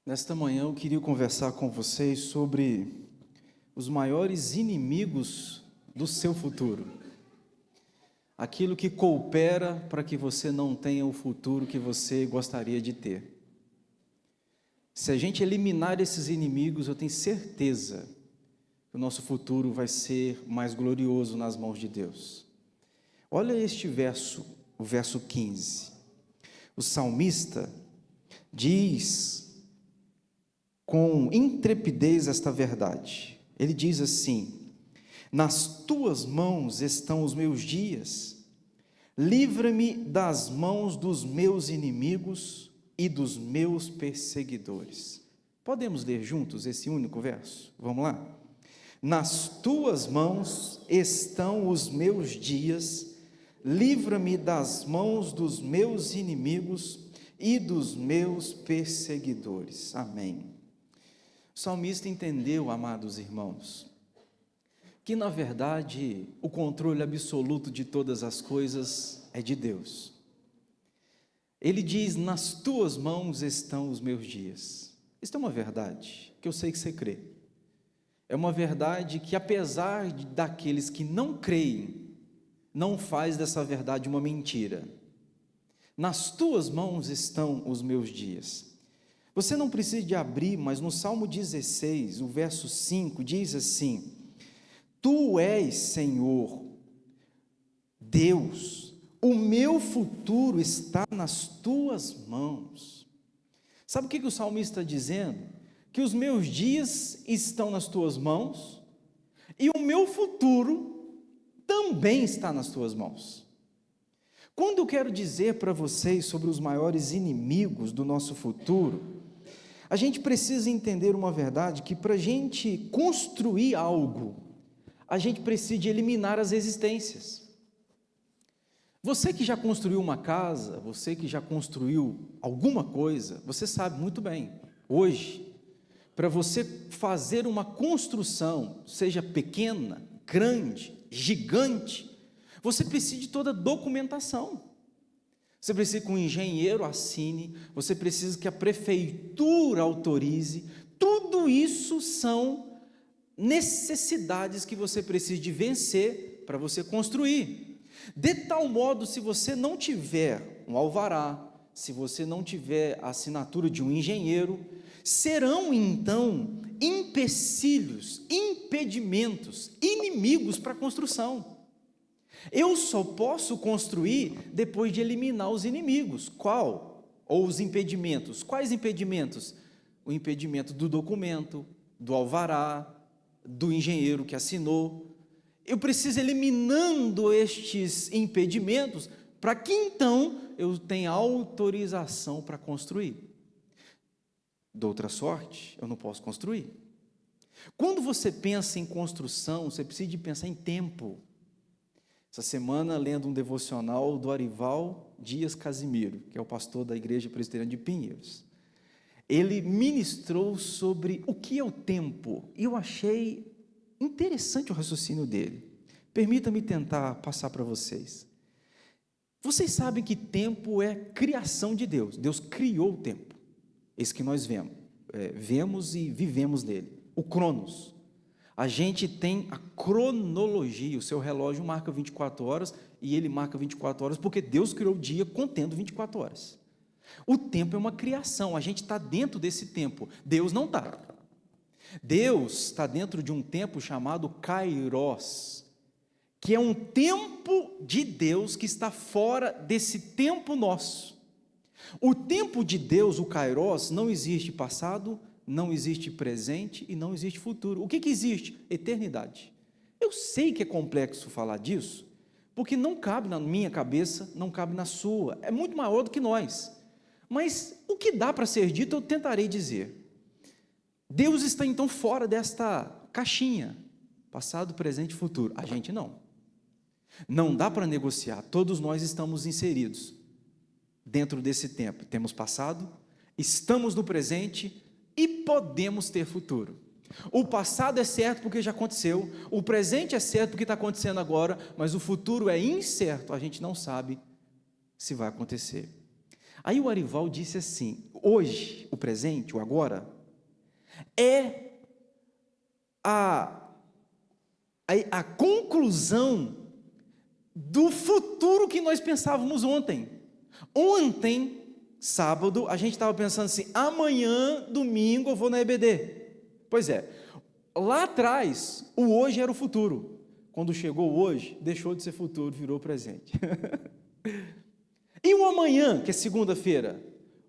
Nesta manhã eu queria conversar com vocês sobre os maiores inimigos do seu futuro. Aquilo que coopera para que você não tenha o futuro que você gostaria de ter. Se a gente eliminar esses inimigos, eu tenho certeza que o nosso futuro vai ser mais glorioso nas mãos de Deus. Olha este verso, o verso 15. O salmista diz com intrepidez esta verdade. Ele diz assim: nas tuas mãos estão os meus dias, livra-me das mãos dos meus inimigos e dos meus perseguidores. Podemos ler juntos esse único verso? Vamos lá? Nas tuas mãos estão os meus dias, livra-me das mãos dos meus inimigos e dos meus perseguidores. Amém. O salmista entendeu, amados irmãos, que na verdade o controle absoluto de todas as coisas é de Deus. Ele diz: nas tuas mãos estão os meus dias. Isso é uma verdade que eu sei que você crê. É uma verdade que, apesar daqueles que não creem, não faz dessa verdade uma mentira. Nas tuas mãos estão os meus dias. Você não precisa de abrir, mas no Salmo 16, o verso 5, diz assim: Tu és, Senhor, Deus, o meu futuro está nas tuas mãos. Sabe o que o salmista está dizendo? Que os meus dias estão nas tuas mãos e o meu futuro também está nas tuas mãos. Quando eu quero dizer para vocês sobre os maiores inimigos do nosso futuro, a gente precisa entender uma verdade, que para a gente construir algo, a gente precisa de eliminar as resistências. Você que já construiu uma casa, você que já construiu alguma coisa, você sabe muito bem, hoje, para você fazer uma construção, seja pequena, grande, gigante, você precisa de toda a documentação. Você precisa que um engenheiro assine, você precisa que a prefeitura autorize. Tudo isso são necessidades que você precisa de vencer para você construir. De tal modo, se você não tiver um alvará, se você não tiver a assinatura de um engenheiro, serão então empecilhos, impedimentos, inimigos para a construção. Eu só posso construir depois de eliminar os inimigos. Qual? Ou os impedimentos. Quais impedimentos? O impedimento do documento, do alvará, do engenheiro que assinou. Eu preciso eliminando estes impedimentos para que então eu tenha autorização para construir. De outra sorte, eu não posso construir. Quando você pensa em construção, você precisa de pensar em tempo. Essa semana, lendo um devocional do Arival Dias Casimiro, que é o pastor da Igreja Presbiteriana de Pinheiros, ele ministrou sobre o que é o tempo, e eu achei interessante o raciocínio dele. Permita-me tentar passar para vocês. Vocês sabem que tempo é criação de Deus. Deus criou o tempo, esse que nós vemos e vivemos nele, o Cronos. A gente tem a cronologia, o seu relógio marca 24 horas, e ele marca 24 horas porque Deus criou o dia contendo 24 horas. O tempo é uma criação, a gente está dentro desse tempo, Deus não está. Deus está dentro de um tempo chamado Kairos, que é um tempo de Deus que está fora desse tempo nosso. O tempo de Deus, o Kairos, não existe passado, não existe presente e não existe futuro. O que existe? Eternidade. Eu sei que é complexo falar disso, porque não cabe na minha cabeça, não cabe na sua, é muito maior do que nós. Mas o que dá para ser dito, eu tentarei dizer. Deus está então fora desta caixinha, passado, presente e futuro. A gente não. Não dá para negociar, todos nós estamos inseridos dentro desse tempo. Temos passado, estamos no presente e podemos ter futuro. O passado é certo porque já aconteceu, o presente é certo porque está acontecendo agora, mas o futuro é incerto, a gente não sabe se vai acontecer. Aí o Arival disse assim: hoje, o presente, o agora, é a conclusão do futuro que nós pensávamos ontem. Ontem, sábado, a gente estava pensando assim, amanhã, domingo, eu vou na EBD. Pois é, lá atrás, o hoje era o futuro. Quando chegou o hoje, deixou de ser futuro, virou presente. E o amanhã, que é segunda-feira?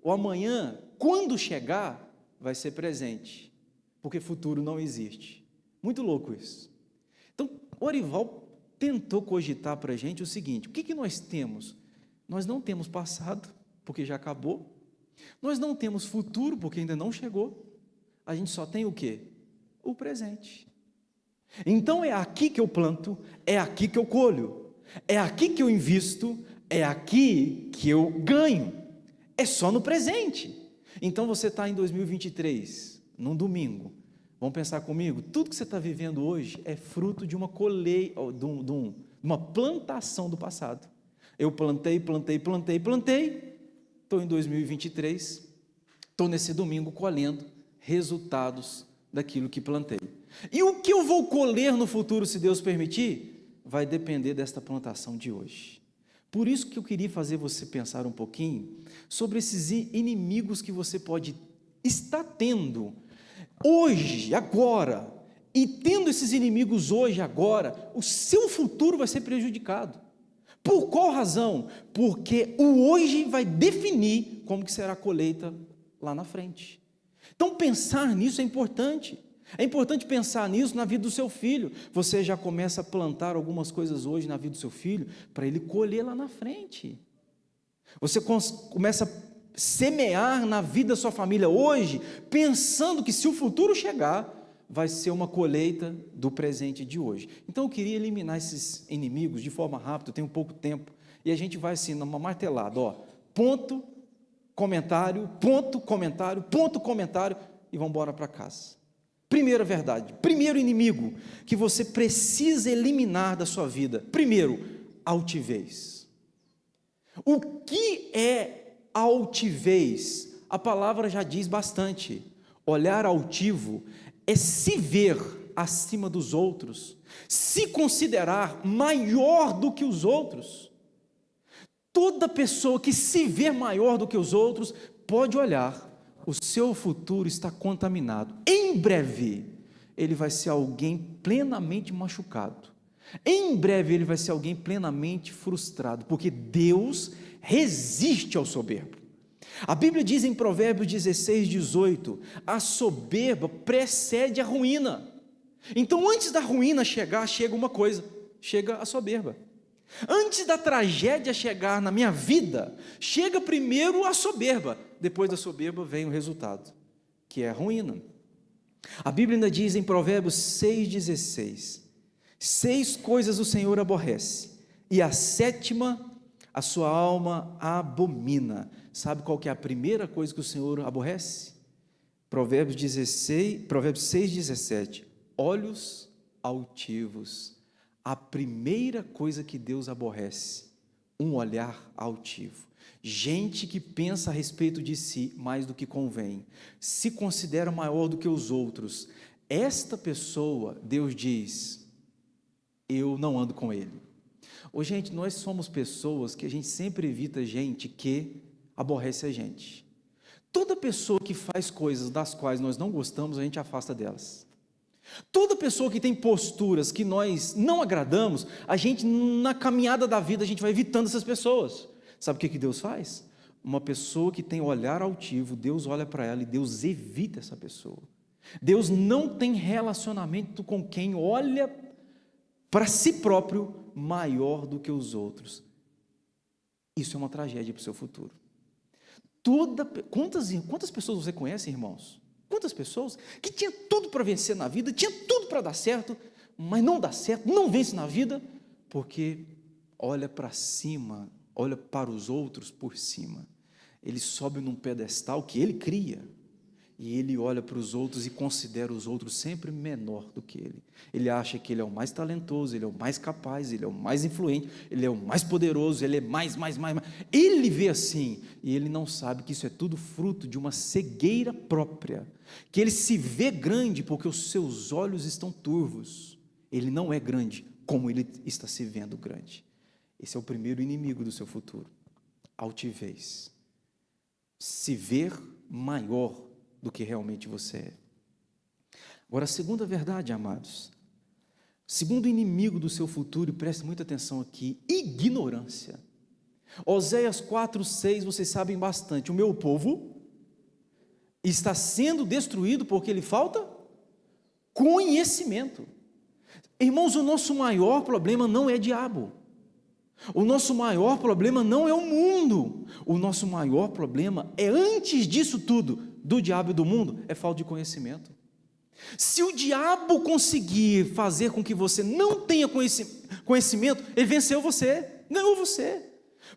O amanhã, quando chegar, vai ser presente, porque futuro não existe. Muito louco isso. Então, Orival tentou cogitar para a gente o seguinte: o que nós temos? Nós não temos passado, porque já acabou. Nós não temos futuro, porque ainda não chegou. A gente só tem o quê? O presente. Então é aqui que eu planto, é aqui que eu colho, é aqui que eu invisto, é aqui que eu ganho. É só no presente. Então você está em 2023, num domingo. Vamos pensar comigo, tudo que você está vivendo hoje é fruto de uma colheita, de uma plantação do passado. Eu plantei, estou em 2023, estou nesse domingo colhendo resultados daquilo que plantei. E o que eu vou colher no futuro, se Deus permitir, vai depender desta plantação de hoje. Por isso que eu queria fazer você pensar um pouquinho sobre esses inimigos que você pode estar tendo hoje, agora, e tendo esses inimigos hoje, agora, o seu futuro vai ser prejudicado. Por qual razão? Porque o hoje vai definir como que será a colheita lá na frente. Então pensar nisso é importante. É importante pensar nisso na vida do seu filho. Você já começa a plantar algumas coisas hoje na vida do seu filho, para ele colher lá na frente. Você começa a semear na vida da sua família hoje, pensando que se o futuro chegar, vai ser uma colheita do presente de hoje. Então eu queria eliminar esses inimigos de forma rápida, eu tenho pouco tempo, e a gente vai assim, numa martelada, ponto, comentário, ponto, comentário, ponto, comentário, e vamos embora para casa. Primeira verdade, primeiro inimigo que você precisa eliminar da sua vida. Primeiro, altivez. O que é altivez? A palavra já diz bastante. Olhar altivo é se ver acima dos outros, se considerar maior do que os outros. Toda pessoa que se vê maior do que os outros pode olhar, o seu futuro está contaminado. Em breve, ele vai ser alguém plenamente machucado. Em breve, ele vai ser alguém plenamente frustrado, porque Deus resiste ao soberbo. A Bíblia diz em Provérbios 16, 18, a soberba precede a ruína. Então, antes da ruína chegar, chega uma coisa, chega a soberba. Antes da tragédia chegar na minha vida, chega primeiro a soberba, depois da soberba vem o resultado, que é a ruína. A Bíblia ainda diz em Provérbios 6,16, 6 coisas o Senhor aborrece, e a sétima a sua alma abomina. Sabe qual que é a primeira coisa que o Senhor aborrece? Provérbios 6,17, olhos altivos. A primeira coisa que Deus aborrece, um olhar altivo. Gente que pensa a respeito de si mais do que convém, se considera maior do que os outros. Esta pessoa, Deus diz, eu não ando com ele. Gente, nós somos pessoas que a gente sempre evita gente que aborrece a gente. Toda pessoa que faz coisas das quais nós não gostamos, a gente afasta delas. Toda pessoa que tem posturas que nós não agradamos, a gente, na caminhada da vida, a gente vai evitando essas pessoas. Sabe o que Deus faz? Uma pessoa que tem olhar altivo, Deus olha para ela e Deus evita essa pessoa. Deus não tem relacionamento com quem olha para si próprio maior do que os outros. Isso é uma tragédia para o seu futuro. Quantas pessoas você conhece, irmãos? Quantas pessoas que tinha tudo para vencer na vida, tinha tudo para dar certo, mas não dá certo, não vence na vida, porque olha para cima, olha para os outros por cima. Ele sobe num pedestal que ele cria, E ele olha para os outros e considera os outros sempre menor do que ele. Ele acha que ele é o mais talentoso, ele é o mais capaz, ele é o mais influente, ele é o mais poderoso, ele é mais. Ele vê assim, e ele não sabe que isso é tudo fruto de uma cegueira própria, que ele se vê grande porque os seus olhos estão turvos. Ele não é grande como ele está se vendo grande. Esse é o primeiro inimigo do seu futuro, altivez. Se ver maior do que realmente você é. Agora, a segunda verdade, amados, segundo inimigo do seu futuro, e preste muita atenção aqui, ignorância. Oséias 4:6, vocês sabem bastante, o meu povo está sendo destruído porque lhe falta conhecimento. Irmãos, o nosso maior problema não é diabo, o nosso maior problema não é o mundo, o nosso maior problema é, antes disso tudo, do diabo e do mundo, é falta de conhecimento. Se o diabo conseguir fazer com que você não tenha conhecimento, ele venceu você, ganhou você,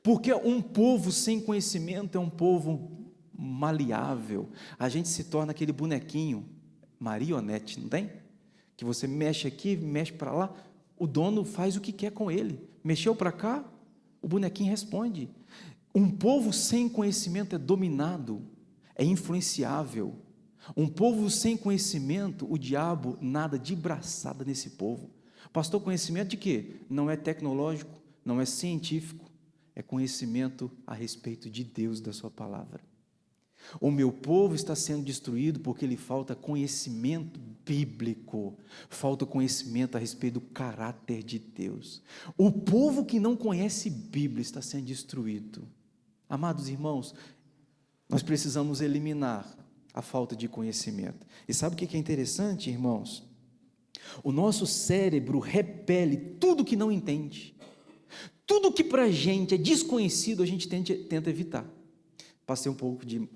porque um povo sem conhecimento é um povo maleável. A gente se torna aquele bonequinho, marionete, não tem? Que você mexe aqui, mexe para lá, o dono faz o que quer com ele, mexeu para cá, o bonequinho responde. Um povo sem conhecimento é dominado, é influenciável. Um povo sem conhecimento, o diabo nada de braçada nesse povo. Pastor, conhecimento de quê? Não é tecnológico, não é científico, é conhecimento a respeito de Deus, da sua palavra. O meu povo está sendo destruído porque lhe falta conhecimento bíblico, falta conhecimento a respeito do caráter de Deus. O povo que não conhece Bíblia está sendo destruído. Amados irmãos, nós precisamos eliminar a falta de conhecimento. E sabe o que é interessante, irmãos? O nosso cérebro repele tudo que não entende. Tudo que para a gente é desconhecido, a gente tenta evitar. Passei um pouco de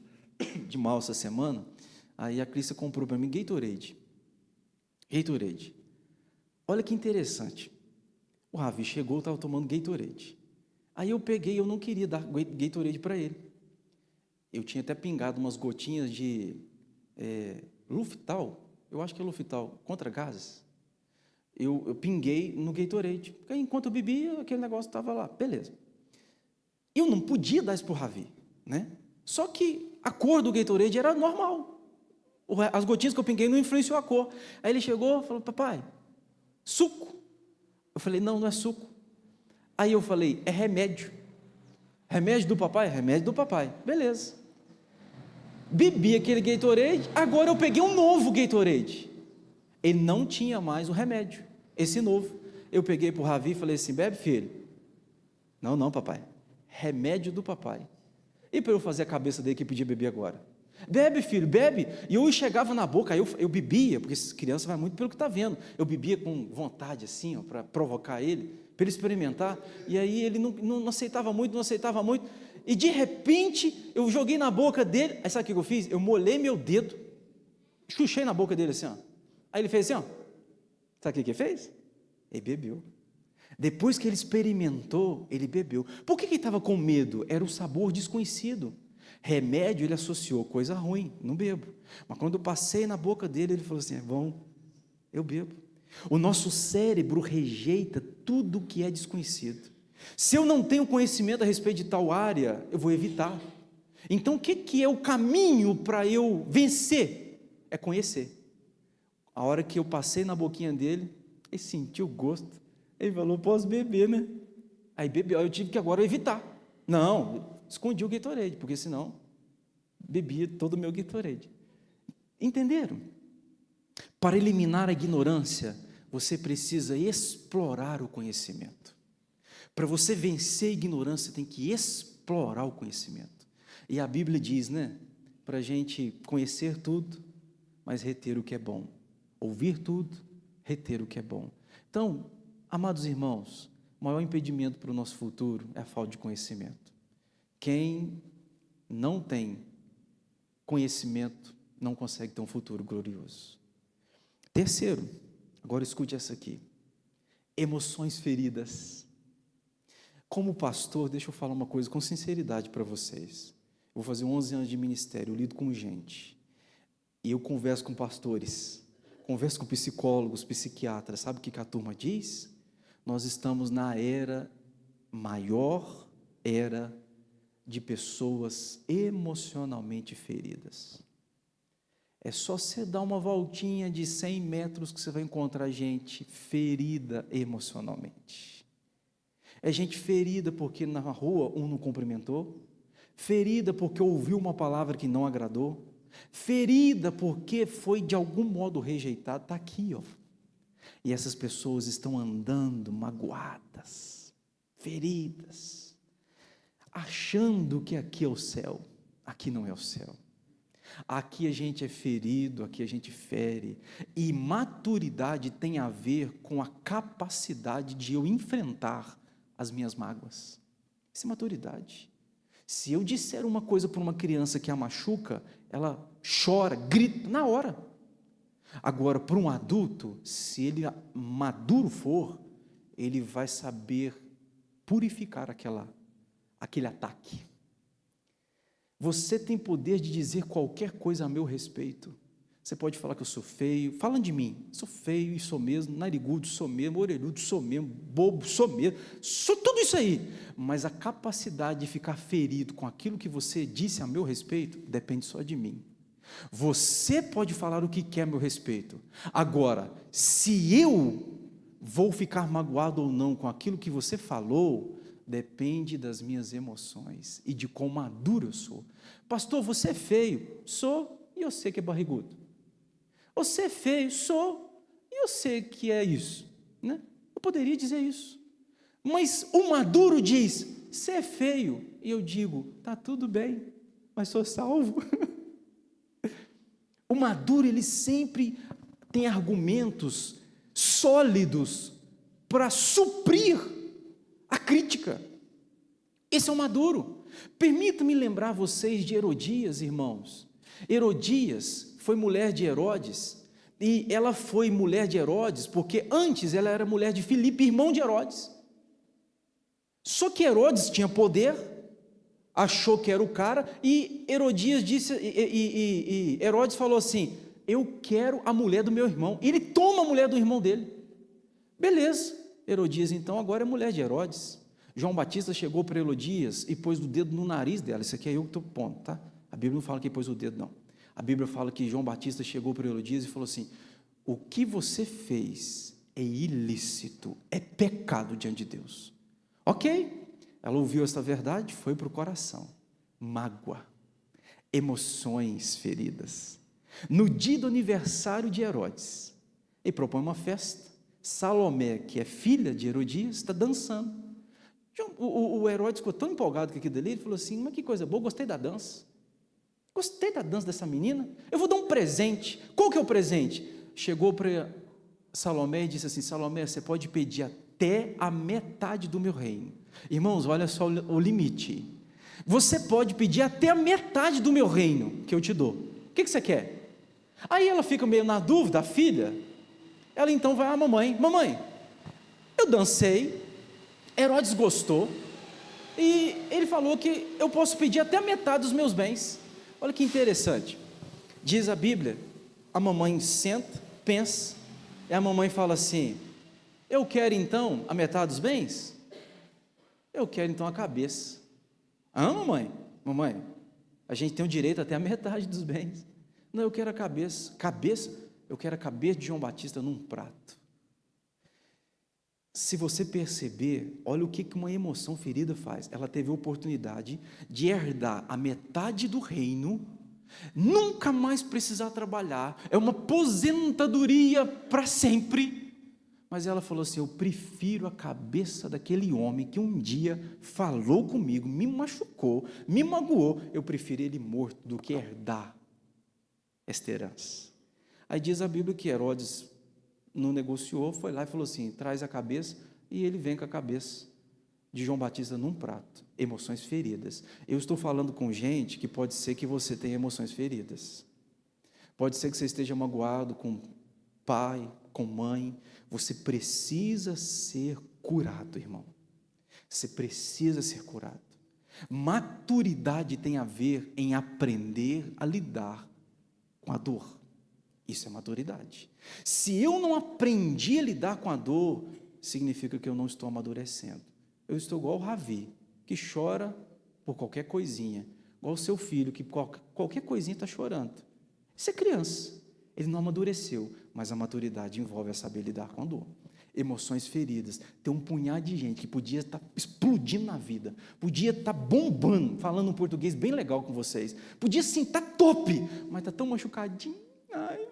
mal essa semana, aí a Crista comprou para mim Gatorade. Olha que interessante. O Ravi chegou, estava tomando Gatorade. Aí eu peguei, eu não queria dar Gatorade para ele. Eu tinha até pingado umas gotinhas de Luftal, eu acho que é Luftal, contra gases. Eu pinguei no Gatorade, porque enquanto eu bebia, aquele negócio estava lá, beleza. Eu não podia dar isso para o Ravi, né? Só que a cor do Gatorade era normal. As gotinhas que eu pinguei não influenciou a cor. Aí ele chegou e falou: papai, suco. Eu falei: não, não é suco. Aí eu falei: é remédio. Remédio do papai? Remédio do papai. Beleza. Bebi aquele Gatorade, agora eu peguei um novo Gatorade. Ele não tinha mais o remédio, esse novo. Eu peguei para o Ravi e falei assim: bebe, filho. Não, não, papai. Remédio do papai. E para eu fazer a cabeça dele que podia beber agora? Bebe, filho, bebe. E eu chegava na boca, aí eu bebia, porque essas crianças vai muito pelo que está vendo. Eu bebia com vontade assim, para provocar ele, para ele experimentar. E aí ele não aceitava muito, E de repente, eu joguei na boca dele. Aí sabe o que eu fiz? Eu molhei meu dedo, chuchei na boca dele assim, ó. Aí ele fez assim, ó. Sabe o que ele fez? Ele bebeu. Depois que ele experimentou, ele bebeu. Por que ele estava com medo? Era o sabor desconhecido. Remédio ele associou coisa ruim, não bebo. Mas quando eu passei na boca dele, ele falou assim: é bom, eu bebo. O nosso cérebro rejeita tudo que é desconhecido. Se eu não tenho conhecimento a respeito de tal área, eu vou evitar. Então o que é o caminho para eu vencer? É conhecer. A hora que eu passei na boquinha dele, ele sentiu o gosto. Ele falou: posso beber, né? Aí bebeu, eu tive que agora evitar. Não, escondi o Gatorade, porque senão bebia todo o meu Gatorade. Entenderam? Para eliminar a ignorância, você precisa explorar o conhecimento. Para você vencer a ignorância, tem que explorar o conhecimento. E a Bíblia diz, né? Para a gente conhecer tudo, mas reter o que é bom. Ouvir tudo, reter o que é bom. Então, amados irmãos, o maior impedimento para o nosso futuro é a falta de conhecimento. Quem não tem conhecimento não consegue ter um futuro glorioso. Terceiro, agora escute essa aqui: emoções feridas. Como pastor, deixa eu falar uma coisa com sinceridade para vocês. Eu vou fazer 11 anos de ministério, eu lido com gente. E eu converso com pastores, converso com psicólogos, psiquiatras, sabe o que a turma diz? Nós estamos na maior era de pessoas emocionalmente feridas. É só você dar uma voltinha de 100 metros que você vai encontrar gente ferida emocionalmente. É gente ferida porque na rua um não cumprimentou, ferida porque ouviu uma palavra que não agradou, ferida porque foi de algum modo rejeitado. Está aqui, ó. E essas pessoas estão andando magoadas, feridas, achando que aqui é o céu. Aqui não é o céu. Aqui a gente é ferido, aqui a gente fere. E maturidade tem a ver com a capacidade de eu enfrentar as minhas mágoas. Isso é maturidade. Se eu disser uma coisa para uma criança que a machuca, ela chora, grita na hora. Agora, para um adulto, se ele maduro for, ele vai saber purificar aquele ataque. Você tem poder de dizer qualquer coisa a meu respeito. Você pode falar que eu sou feio, falam de mim, sou feio e sou mesmo, narigudo sou mesmo, orelhudo sou mesmo, bobo sou mesmo, sou tudo isso aí, mas a capacidade de ficar ferido com aquilo que você disse a meu respeito, depende só de mim. Você pode falar o que quer a meu respeito, agora, se eu vou ficar magoado ou não com aquilo que você falou, depende das minhas emoções e de quão maduro eu sou. Pastor, você é feio? Sou, e eu sei que é barrigudo. Você é feio? Sou, e eu sei que é isso, né? Eu poderia dizer isso, mas o maduro diz, você é feio, e eu digo, está tudo bem, mas sou salvo. O maduro, ele sempre tem argumentos sólidos para suprir a crítica. Esse é o maduro. Permita-me lembrar vocês de Herodias, irmãos. Herodias foi mulher de Herodes, e ela foi mulher de Herodes porque antes ela era mulher de Filipe, irmão de Herodes. Só que Herodes tinha poder, achou que era o cara, e Herodias disse, e Herodes falou assim, eu quero a mulher do meu irmão. E ele toma a mulher do irmão dele. Beleza, Herodias então agora é mulher de Herodes. João Batista chegou para Herodias e pôs o dedo no nariz dela. Isso aqui é eu que estou pondo, tá? A Bíblia não fala que pôs o dedo, não. A Bíblia fala que João Batista chegou para Herodias e falou assim, o que você fez é ilícito, é pecado diante de Deus. Ok, ela ouviu essa verdade, foi para o coração, mágoa, emoções feridas. No dia do aniversário de Herodes, ele propõe uma festa. Salomé, que é filha de Herodias, está dançando. O Herodes ficou tão empolgado com aquilo dali, ele falou assim, mas que coisa boa, gostei da dança. Gostei da dança dessa menina, eu vou dar um presente. Qual que é o presente? Chegou para Salomé e disse assim, Salomé, você pode pedir até a metade do meu reino. Irmãos, olha só o limite. Você pode pedir até a metade do meu reino, que eu te dou. O que você quer? Aí ela fica meio na dúvida, a filha. Ela então vai à mamãe, mamãe, eu dancei, Herodes gostou, e ele falou que eu posso pedir até a metade dos meus bens. Olha que interessante, diz a Bíblia, a mamãe senta, pensa, e a mamãe fala assim, eu quero então a metade dos bens? Eu quero então a cabeça. Ah, mamãe? Mamãe, a gente tem o direito até a metade dos bens. Não, eu quero a cabeça. Cabeça? Eu quero a cabeça de João Batista num prato. Se você perceber, olha o que uma emoção ferida faz. Ela teve a oportunidade de herdar a metade do reino, nunca mais precisar trabalhar, é uma aposentadoria para sempre. Mas ela falou assim, eu prefiro a cabeça daquele homem que um dia falou comigo, me machucou, me magoou, eu prefiro ele morto do que herdar esta herança. Aí diz a Bíblia que Herodes não negociou, foi lá e falou assim, traz a cabeça, e ele vem com a cabeça de João Batista num prato. Emoções feridas. Eu estou falando com gente que pode ser que você tenha emoções feridas, pode ser que você esteja magoado com pai, com mãe. Você precisa ser curado, irmão, você precisa ser curado. Maturidade tem a ver em aprender a lidar com a dor. Isso é maturidade. Se eu não aprendi a lidar com a dor, significa que eu não estou amadurecendo. Eu estou igual o Ravi, que chora por qualquer coisinha, igual o seu filho, que qualquer coisinha está chorando. Isso é criança, ele não amadureceu, mas a maturidade envolve a saber lidar com a dor. Emoções feridas. Tem um punhado de gente que podia estar explodindo na vida, podia estar bombando, falando um português bem legal com vocês, podia sim estar top, mas está tão machucadinho. Ai,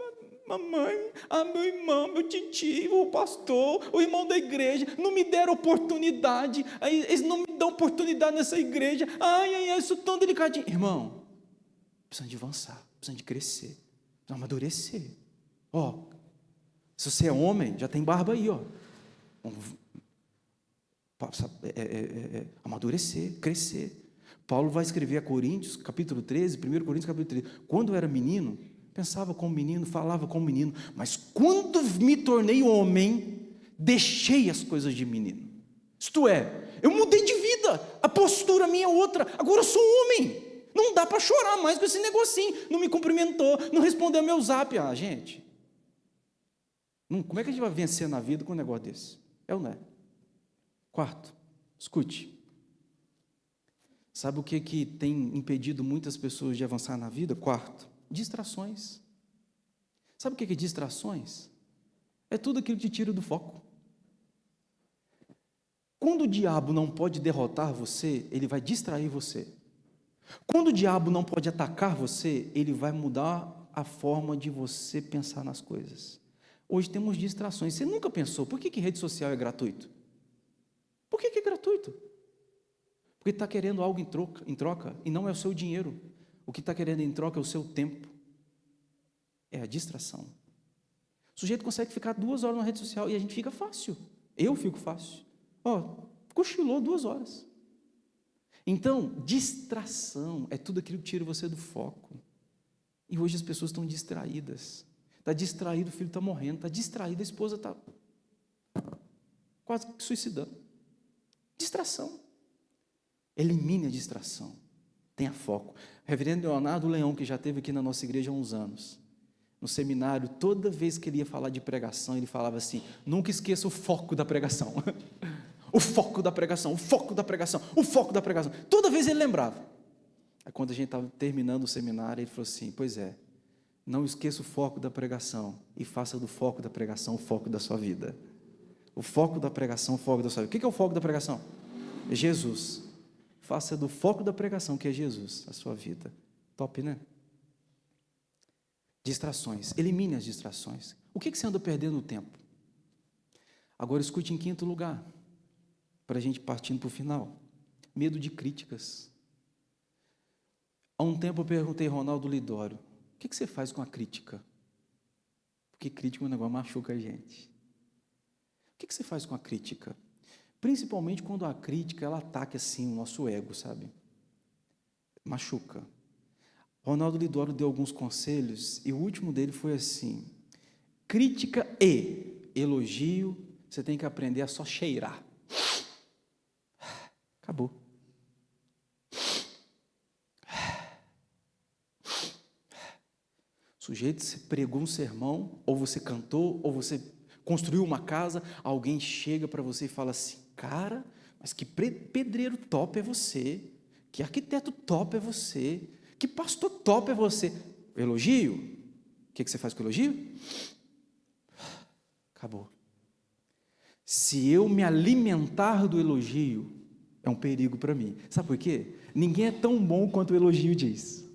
mamãe, meu irmão, meu tio, o pastor, o irmão da igreja, não me deram oportunidade, eles não me dão oportunidade nessa igreja, isso tão delicadinho. Irmão, precisa de avançar, precisa de crescer, precisa amadurecer. Se você é homem, já tem barba aí, amadurecer, crescer. Paulo vai escrever a Coríntios, capítulo 13, 1 Coríntios, capítulo 13, quando eu era menino, pensava como menino, falava como menino, mas quando me tornei homem, deixei as coisas de menino. Isto é, eu mudei de vida, a postura minha é outra, agora eu sou homem. Não dá para chorar mais com esse negocinho, não me cumprimentou, não respondeu meu zap. Gente, como é que a gente vai vencer na vida com um negócio desse? É ou não é? Quarto, escute. Sabe o que tem impedido muitas pessoas de avançar na vida? Quarto, distrações. Sabe o que é distrações? É tudo aquilo que te tira do foco. Quando o diabo não pode derrotar você, ele vai distrair você. Quando o diabo não pode atacar você, ele vai mudar a forma de você pensar nas coisas. Hoje temos distrações. Você nunca pensou, por que rede social é gratuito? Por que é gratuito? Porque está querendo algo em troca, e não é o seu dinheiro. O que está querendo em troca é o seu tempo. É a distração. O sujeito consegue ficar 2 horas na rede social e a gente fica fácil. Eu fico fácil. Cochilou 2 horas. Então, distração é tudo aquilo que tira você do foco. E hoje as pessoas estão distraídas. Está distraído, o filho está morrendo. Está distraída, a esposa está quase que suicidando. Distração. Elimine a distração. Tenha foco. Reverendo Leonardo Leão, que já esteve aqui na nossa igreja há uns anos, no seminário, toda vez que ele ia falar de pregação, ele falava assim: nunca esqueça o foco da pregação. O foco da pregação, o foco da pregação, o foco da pregação. Toda vez ele lembrava. Aí quando a gente estava terminando o seminário, ele falou assim: pois é, não esqueça o foco da pregação e faça do foco da pregação o foco da sua vida. O foco da pregação, o foco da sua vida. O que é o foco da pregação? É Jesus. Faça do foco da pregação, que é Jesus, a sua vida. Top, né? Distrações. Elimine as distrações. O que você anda perdendo o tempo? Agora escute em quinto lugar, para a gente partindo para o final. Medo de críticas. Há um tempo eu perguntei a Ronaldo Lidório: o que você faz com a crítica? Porque crítica é um negócio que machuca a gente. O que você faz com a crítica? Principalmente quando a crítica, ela ataca assim o nosso ego, sabe? Machuca. Ronaldo Lidório deu alguns conselhos, e o último dele foi assim: crítica e elogio, você tem que aprender a só cheirar. Acabou. Sujeito, você pregou um sermão, ou você cantou, ou você construiu uma casa, alguém chega para você e fala assim: cara, mas que pedreiro top é você, que arquiteto top é você, que pastor top é você. Elogio? O que você faz com o elogio? Acabou. Se eu me alimentar do elogio, é um perigo para mim. Sabe por quê? Ninguém é tão bom quanto o elogio diz.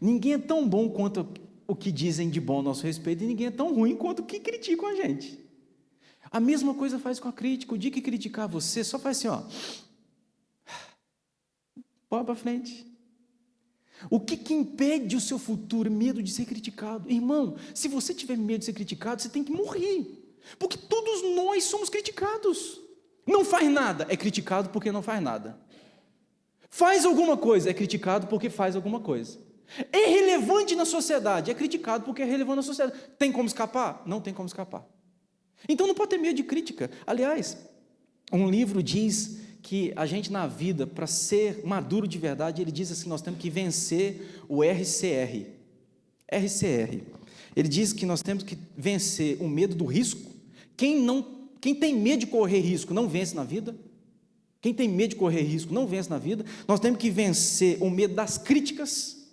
Ninguém é tão bom quanto o que dizem de bom a nosso respeito, e ninguém é tão ruim quanto o que criticam a gente. A mesma coisa faz com a crítica. O dia que criticar você, só faz assim, bora para frente. O que impede o seu futuro? Medo de ser criticado. Irmão, se você tiver medo de ser criticado, você tem que morrer. Porque todos nós somos criticados. Não faz nada, é criticado porque não faz nada. Faz alguma coisa, é criticado porque faz alguma coisa. É relevante na sociedade, é criticado porque é relevante na sociedade. Tem como escapar? Não tem como escapar. Então não pode ter medo de crítica. Aliás, um livro diz que a gente na vida, para ser maduro de verdade, ele diz assim: nós temos que vencer o RCR. RCR. Ele diz que nós temos que vencer o medo do risco. Quem tem medo de correr risco não vence na vida. Quem tem medo de correr risco não vence na vida. Nós temos que vencer o medo das críticas.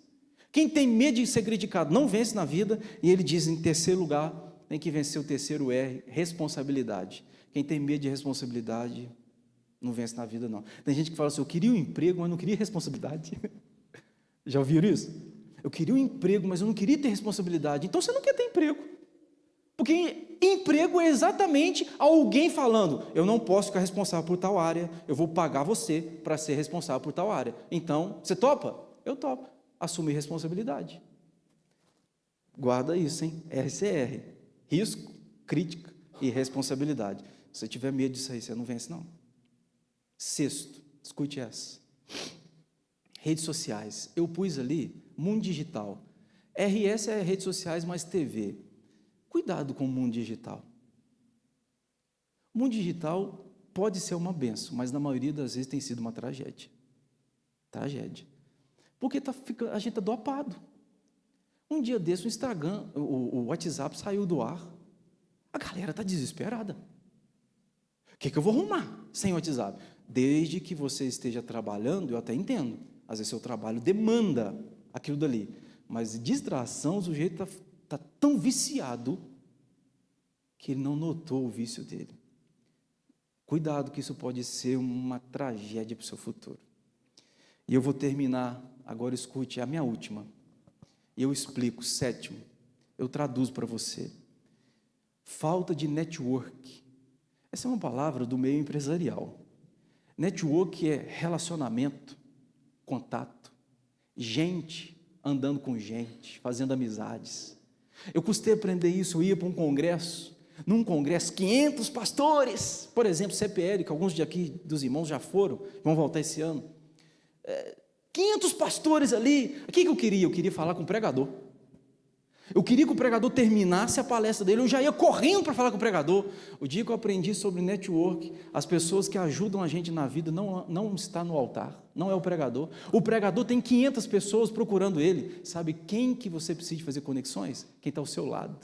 Quem tem medo de ser criticado não vence na vida. E ele diz, em terceiro lugar, tem que vencer o terceiro R, responsabilidade. Quem tem medo de responsabilidade não vence na vida, não. Tem gente que fala assim, eu queria um emprego, mas não queria responsabilidade. Já ouviram isso? Eu queria um emprego, mas eu não queria ter responsabilidade. Então você não quer ter emprego. Porque emprego é exatamente alguém falando, eu não posso ficar responsável por tal área, eu vou pagar você para ser responsável por tal área. Então, você topa? Eu topo. Assumir responsabilidade. Guarda isso, hein? RCR. Risco, crítica e responsabilidade. Se você tiver medo disso aí, você não vence, não. Sexto, escute essa. Redes sociais. Eu pus ali, mundo digital. RS é redes sociais mais TV. Cuidado com o mundo digital. O mundo digital pode ser uma bênção, mas na maioria das vezes tem sido uma tragédia. Tragédia. Porque a gente está dopado. Um dia desse, o Instagram, o WhatsApp saiu do ar. A galera está desesperada. O que eu vou arrumar sem WhatsApp? Desde que você esteja trabalhando, eu até entendo. Às vezes seu trabalho demanda aquilo dali. Mas distração, o sujeito está tão viciado que ele não notou o vício dele. Cuidado, que isso pode ser uma tragédia para o seu futuro. E eu vou terminar, agora escute, é a minha última. E eu explico, sétimo, eu traduzo para você. Falta de network. Essa é uma palavra do meio empresarial. Network é relacionamento, contato, gente andando com gente, fazendo amizades. Eu custei aprender isso, eu ia para um congresso, num congresso, 500 pastores, por exemplo, CPL, que alguns de aqui dos irmãos já foram, vão voltar esse ano, 500 pastores ali. O que eu queria? Eu queria falar com o pregador. Eu queria que o pregador terminasse a palestra dele, eu já ia correndo para falar com o pregador. O dia que eu aprendi sobre network, as pessoas que ajudam a gente na vida não está no altar, não é o pregador. O pregador tem 500 pessoas procurando ele. Sabe quem que você precisa fazer conexões? Quem está ao seu lado.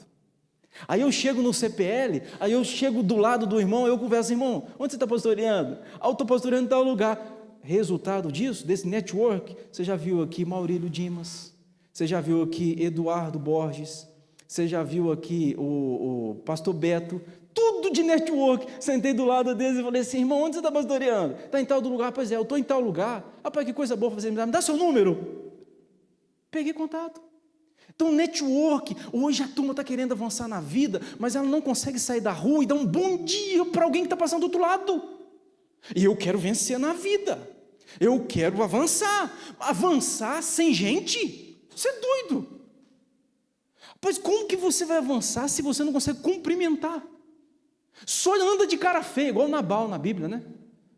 Aí eu chego no CPL, aí eu chego do lado do irmão, eu converso, irmão, onde você está pastoreando? Eu estou pastoreando em tal lugar. Resultado disso, desse network, você já viu aqui Maurílio Dimas, você já viu aqui Eduardo Borges, você já viu aqui o pastor Beto, tudo de network. Sentei do lado deles e falei assim, irmão, onde você está pastoreando? Está em tal lugar? Pois é, eu estou em tal lugar. Rapaz, que coisa boa fazer, me dá seu número. Peguei contato. Então, network, hoje a turma está querendo avançar na vida, mas ela não consegue sair da rua e dar um bom dia para alguém que está passando do outro lado. E eu quero vencer na vida, eu quero avançar sem gente, você é doido. Pois como que você vai avançar se você não consegue cumprimentar? Só anda de cara feia, igual Nabal na Bíblia, né?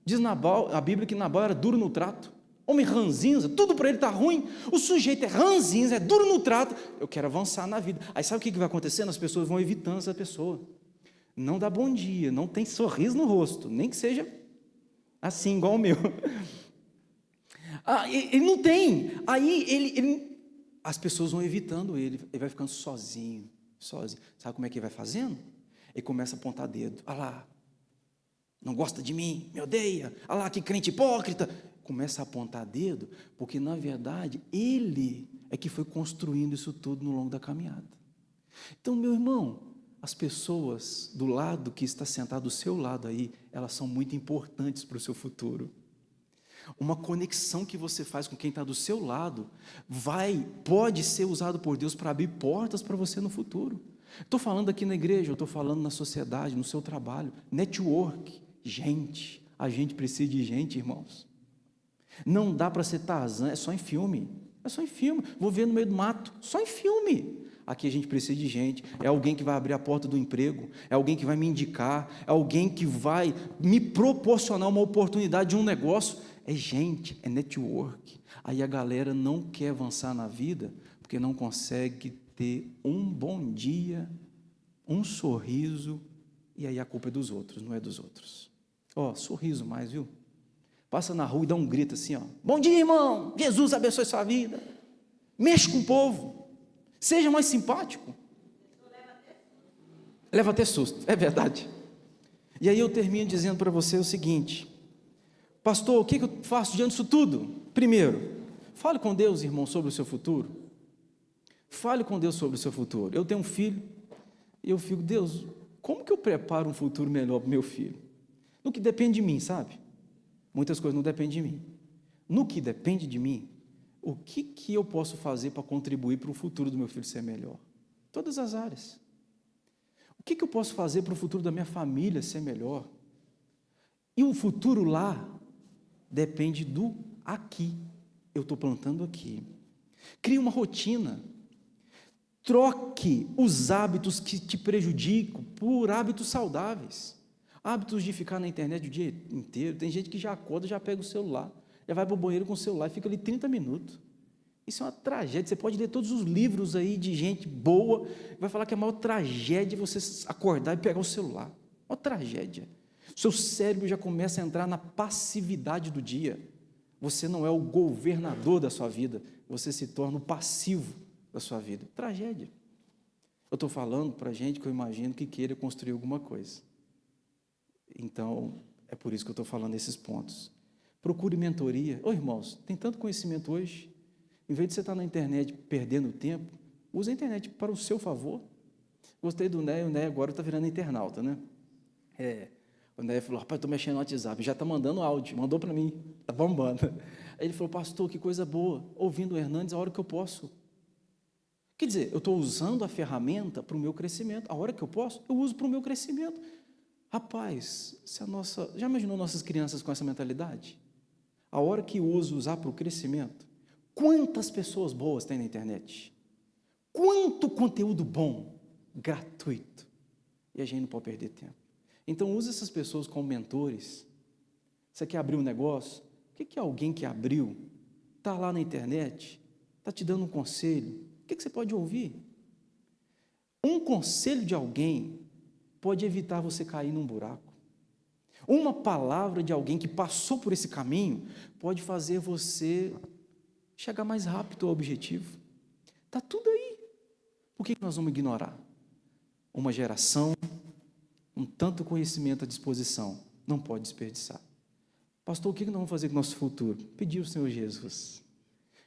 Diz Nabal, a Bíblia, que Nabal era duro no trato. Homem ranzinza, tudo para ele está ruim. O sujeito é ranzinza, é duro no trato. Eu quero avançar na vida. Aí sabe o que vai acontecendo? As pessoas vão evitando essa pessoa. Não dá bom dia, não tem sorriso no rosto, nem que seja assim, igual o meu. Ele não tem. Aí as pessoas vão evitando ele vai ficando sozinho. Sabe como é que ele vai fazendo? Ele começa a apontar dedo. Ah lá, não gosta de mim, me odeia. Ah lá, que crente hipócrita. Começa a apontar dedo, porque na verdade ele é que foi construindo isso tudo no longo da caminhada. Então, meu irmão, as pessoas do lado que está sentado do seu lado aí, elas são muito importantes para o seu futuro. Uma conexão que você faz com quem está do seu lado pode ser usado por Deus para abrir portas para você no futuro. Estou falando aqui na igreja, eu estou falando na sociedade, no seu trabalho, network, gente. A gente precisa de gente, irmãos. Não dá para ser Tarzan, é só em filme. Vou ver no meio do mato, só em filme. Aqui a gente precisa de gente, é alguém que vai abrir a porta do emprego, é alguém que vai me indicar, é alguém que vai me proporcionar uma oportunidade de um negócio. É gente, é network. Aí a galera não quer avançar na vida, porque não consegue ter um bom dia, um sorriso, e aí a culpa é dos outros, não é dos outros. Sorriso mais, viu? Passa na rua e dá um grito assim, bom dia, irmão, Jesus abençoe sua vida. Mexe com o povo. Seja mais simpático. Leva até susto, é verdade. E aí eu termino dizendo para você o seguinte: pastor, o que eu faço diante disso tudo? Primeiro, fale com Deus, irmão, sobre o seu futuro. Fale com Deus sobre o seu futuro. Eu tenho um filho, e eu fico, Deus, como que eu preparo um futuro melhor para o meu filho? No que depende de mim, sabe? Muitas coisas não dependem de mim. No que depende de mim, o que eu posso fazer para contribuir para o futuro do meu filho ser melhor? Todas as áreas. O que eu posso fazer para o futuro da minha família ser melhor? E o futuro lá depende do aqui. Eu estou plantando aqui. Crie uma rotina. Troque os hábitos que te prejudicam por hábitos saudáveis. Hábitos de ficar na internet o dia inteiro. Tem gente que já acorda, já pega o celular, já vai para o banheiro com o celular e fica ali 30 minutos. Isso é uma tragédia. Você pode ler todos os livros aí de gente boa, vai falar que é a maior tragédia você acordar e pegar o celular. Uma tragédia. Seu cérebro já começa a entrar na passividade do dia. Você não é o governador da sua vida, você se torna o passivo da sua vida. Tragédia. Eu estou falando para gente que eu imagino que queira construir alguma coisa. Então, é por isso que eu estou falando esses pontos. Procure mentoria. Ô irmãos, tem tanto conhecimento hoje. Em vez de você estar na internet perdendo tempo, use a internet para o seu favor. Gostei do Né, o Né agora está virando internauta, né? O Né falou, rapaz, estou mexendo no WhatsApp, já está mandando áudio, mandou para mim, está bombando. Aí ele falou, pastor, que coisa boa, ouvindo o Hernandes a hora que eu posso. Quer dizer, eu estou usando a ferramenta para o meu crescimento, a hora que eu posso, eu uso para o meu crescimento. Rapaz, já imaginou nossas crianças com essa mentalidade? A hora que uso usar para o crescimento, quantas pessoas boas tem na internet? Quanto conteúdo bom, gratuito, e a gente não pode perder tempo. Então, use essas pessoas como mentores. Você quer abrir um negócio? O que alguém que abriu, está lá na internet, está te dando um conselho? O que você pode ouvir? Um conselho de alguém pode evitar você cair num buraco. Uma palavra de alguém que passou por esse caminho pode fazer você chegar mais rápido ao objetivo. Está tudo aí. Por que nós vamos ignorar? Uma geração com tanto conhecimento à disposição não pode desperdiçar. Pastor, o que nós vamos fazer com o nosso futuro? Pedir ao Senhor Jesus.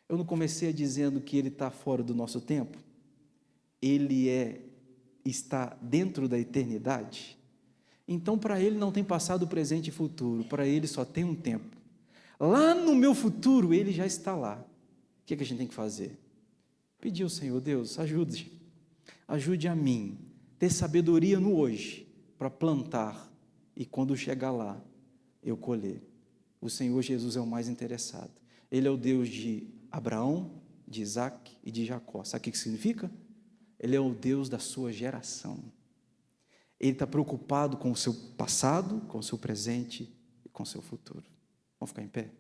Eu não comecei dizendo que Ele está fora do nosso tempo? Ele está dentro da eternidade? Então, para Ele não tem passado, presente e futuro, para Ele só tem um tempo. Lá no meu futuro, Ele já está lá. O que a gente tem que fazer? Pedir ao Senhor, Deus, ajude a mim, ter sabedoria no hoje, para plantar, e quando chegar lá, eu colher. O Senhor Jesus é o mais interessado. Ele é o Deus de Abraão, de Isaac e de Jacó. Sabe o que significa? Ele é o Deus da sua geração. Ele está preocupado com o seu passado, com o seu presente e com o seu futuro. Vamos ficar em pé?